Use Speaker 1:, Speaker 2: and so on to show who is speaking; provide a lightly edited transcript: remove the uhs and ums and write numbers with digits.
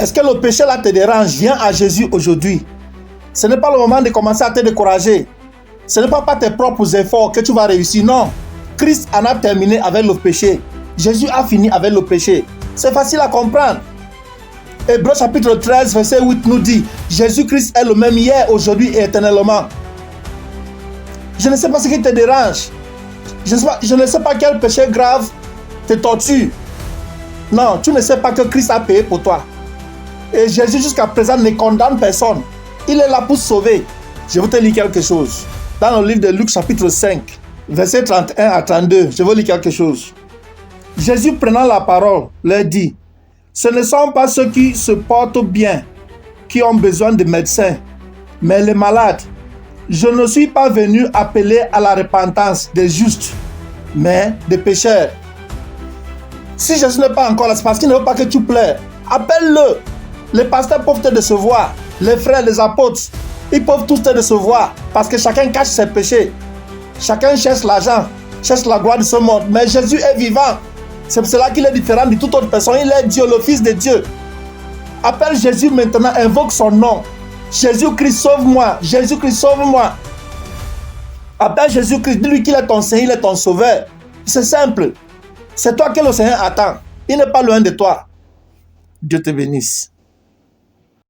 Speaker 1: Est-ce que le péché là te dérange? Viens à Jésus aujourd'hui. Ce n'est pas le moment de commencer à te décourager. Ce n'est pas par tes propres efforts que tu vas réussir. Non. Christ en a terminé avec le péché. Jésus a fini avec le péché. C'est facile à comprendre. Hébreux chapitre 13, verset 8 nous dit, Jésus-Christ est le même hier, aujourd'hui et éternellement. Je ne sais pas ce qui te dérange. Je ne sais pas quel péché grave te torture. Non, tu ne sais pas que Christ a payé pour toi. Et Jésus jusqu'à présent ne condamne personne. Il est là pour sauver. Je vais te lire quelque chose. Dans le livre de Luc chapitre 5, verset 31 à 32, je vais lire quelque chose. Jésus prenant la parole, leur dit, ce ne sont pas ceux qui se portent bien qui ont besoin de médecins, mais les malades. Je ne suis pas venu appeler à la repentance des justes, mais des pécheurs. Si Jésus n'est pas encore là, c'est parce qu'il ne veut pas que tu pleures. Appelle-le. Les pasteurs peuvent te décevoir. Les frères, les apôtres, ils peuvent tous te décevoir parce que chacun cache ses péchés. Chacun cherche l'argent, cherche la gloire de ce monde. Mais Jésus est vivant. C'est pour cela qu'il est différent de toute autre personne. Il est Dieu, le Fils de Dieu. Appelle Jésus maintenant, invoque son nom. Jésus-Christ, sauve-moi. Jésus-Christ, sauve-moi. Appelle Jésus-Christ, dis-lui qu'il est ton Seigneur, il est ton Sauveur. C'est simple. C'est toi que le Seigneur attend. Il n'est pas loin de toi. Dieu te bénisse.